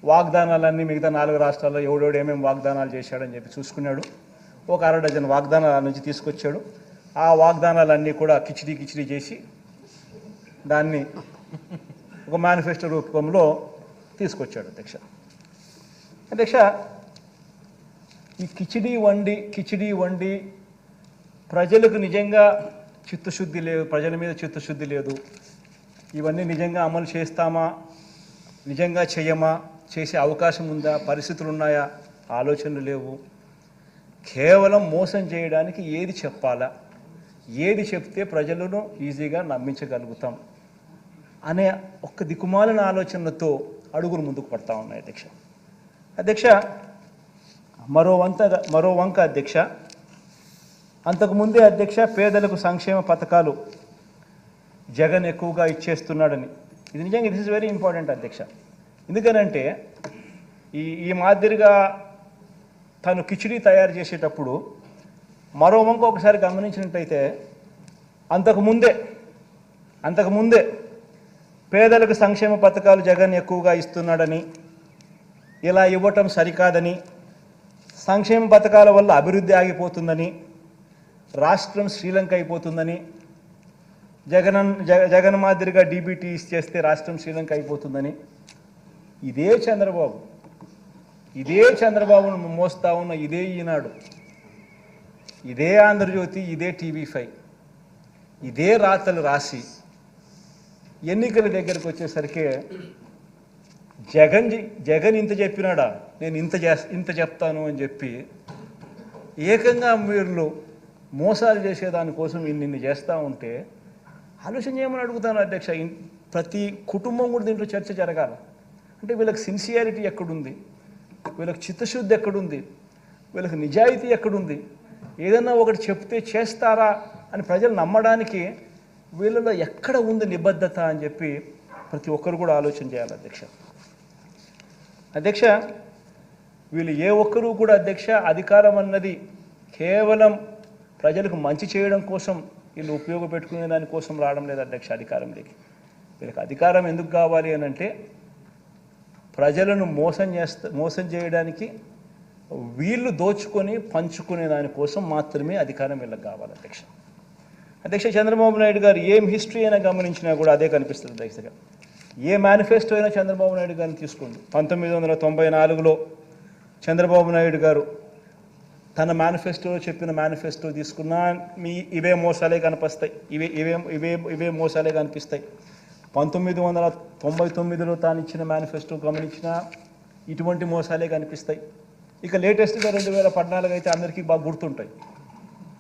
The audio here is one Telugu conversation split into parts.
వాగ్దానాలన్నీ మిగతా 4 రాష్ట్రాల్లో ఎవడెవడు ఏమేమి వాగ్దానాలు చేశాడని చెప్పి చూసుకున్నాడు. ఒక 1/2 డజన్ వాగ్దానాల నుంచి తీసుకొచ్చాడు. ఆ వాగ్దానాలన్నీ కూడా కిచిడి చేసి దాన్ని ఒక మేనిఫెస్టో రూపంలో తీసుకొచ్చాడు అధ్యక్ష. ఈ కిచిడి వండి ప్రజలకు నిజంగా చిత్తశుద్ధి లేదు, ప్రజల మీద చిత్తశుద్ధి లేదు. ఇవన్నీ నిజంగా అమలు చేస్తామా, నిజంగా చేయమా, చేసే అవకాశం ఉందా, పరిస్థితులు ఉన్నాయా, ఆలోచనలు లేవు. కేవలం మోసం చేయడానికి ఏది చెప్పాలా, ఏది చెప్తే ప్రజలను ఈజీగా నమ్మించగలుగుతాం అనే ఒక్క దిక్కుమాలిన ఆలోచనలతో అడుగులు ముందుకు పడతా ఉన్నాయి అధ్యక్ష. మరో వంక అధ్యక్ష, అంతకుముందే అధ్యక్ష పేదలకు సంక్షేమ పథకాలు జగన్ ఎక్కువగా ఇచ్చేస్తున్నాడని. ఇది నిజంగా దిస్ ఇస్ వెరీ ఇంపార్టెంట్ అధ్యక్ష. ఎందుకనంటే ఈ మాదిరిగా తను కిచిడి తయారు చేసేటప్పుడు మరో వంక ఒకసారి గమనించినట్టయితే అంతకుముందే పేదలకు సంక్షేమ పథకాలు జగన్ ఎక్కువగా ఇస్తున్నాడని, ఇలా ఇవ్వటం సరికాదని, సంక్షేమ పథకాల వల్ల అభివృద్ధి ఆగిపోతుందని, రాష్ట్రం శ్రీలంక అయిపోతుందని, జగన్ మాదిరిగా డీబీటీ చేస్తే రాష్ట్రం శ్రీలంక అయిపోతుందని ఇదే చంద్రబాబును మోస్తా ఉన్న ఇదే ఈనాడు, ఇదే ఆంధ్రజ్యోతి, ఇదే TV5 ఇదే రాతలు రాసి ఎన్నికల దగ్గరకు వచ్చేసరికి జగన్ ఇంత చెప్పినాడా, నేను ఇంత చెప్తాను అని చెప్పి ఏకంగా మీరు మోసాలు చేసేదానికోసం ఇన్ని చేస్తూ ఉంటే ఆలోచన చేయమని అడుగుతాను అధ్యక్ష. ప్రతి కుటుంబం కూడా దీంట్లో చర్చ జరగాలి. అంటే వీళ్ళకి సిన్సియారిటీ ఎక్కడుంది, వీళ్ళకి చిత్తశుద్ధి ఎక్కడుంది, వీళ్ళకి నిజాయితీ ఎక్కడుంది, ఏదన్నా ఒకటి చెప్తే చేస్తారా అని ప్రజలు నమ్మడానికి వీళ్ళలో ఎక్కడ ఉంది నిబద్ధత అని చెప్పి ప్రతి ఒక్కరు కూడా ఆలోచన చేయాలి అధ్యక్ష. వీళ్ళు ఏ ఒక్కరూ కూడా అధ్యక్ష అధికారం అన్నది కేవలం ప్రజలకు మంచి చేయడం కోసం వీళ్ళు ఉపయోగపెట్టుకునే దానికోసం రావడం లేదు అధ్యక్ష అధికారంలోకి. వీళ్ళకి అధికారం ఎందుకు కావాలి అని అంటే ప్రజలను మోసం చేయడానికి, వీళ్ళు దోచుకొని పంచుకునే దానికోసం మాత్రమే అధికారం వీళ్ళకి కావాలి అధ్యక్ష. చంద్రబాబు నాయుడు గారు ఏం హిస్టరీ అయినా గమనించినా కూడా అదే కనిపిస్తుంది అధ్యక్షగా. ఏ మేనిఫెస్టో అయినా చంద్రబాబు నాయుడు గారిని తీసుకోండి. 1994లో చంద్రబాబు నాయుడు గారు తన మేనిఫెస్టోలో చెప్పిన మేనిఫెస్టో తీసుకున్నా ఇవే మోసాలే కనిపిస్తాయి, ఇవే మోసాలే కనిపిస్తాయి. 1999లో తాను ఇచ్చిన మేనిఫెస్టో గమనించినా ఇటువంటి మోసాలే కనిపిస్తాయి. ఇక లేటెస్ట్గా 2014 అయితే అందరికీ బాగా గుర్తుంటాయి.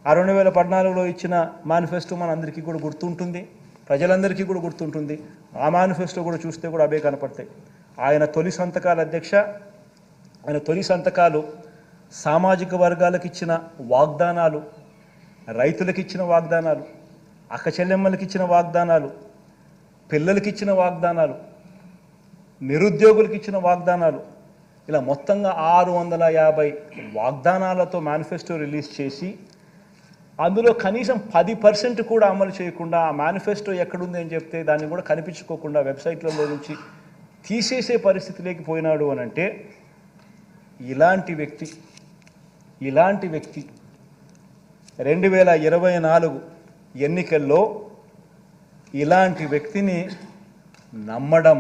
ఆ 2014లో ఇచ్చిన మేనిఫెస్టో మన అందరికీ కూడా గుర్తుంటుంది, ప్రజలందరికీ కూడా గుర్తుంటుంది. ఆ మేనిఫెస్టో కూడా చూస్తే కూడా అవే కనపడతాయి. ఆయన తొలి సంతకాలు అధ్యక్ష, ఆయన తొలి సంతకాలు సామాజిక వర్గాలకు ఇచ్చిన వాగ్దానాలు, రైతులకు ఇచ్చిన వాగ్దానాలు, అక్క చెల్లెమ్మలకు ఇచ్చిన వాగ్దానాలు, పిల్లలకి ఇచ్చిన వాగ్దానాలు, నిరుద్యోగులకు ఇచ్చిన వాగ్దానాలు, ఇలా మొత్తంగా 650 వాగ్దానాలతో మేనిఫెస్టో రిలీజ్ చేసి అందులో కనీసం 10% కూడా అమలు చేయకుండా ఆ మేనిఫెస్టో ఎక్కడుంది అని చెప్తే దాన్ని కూడా కనిపించుకోకుండా వెబ్సైట్లలో నుంచి తీసేసే పరిస్థితిలోకి పోయినాడు అని అంటే ఇలాంటి వ్యక్తి 2024 ఎన్నికల్లో ఇలాంటి వ్యక్తిని నమ్మడం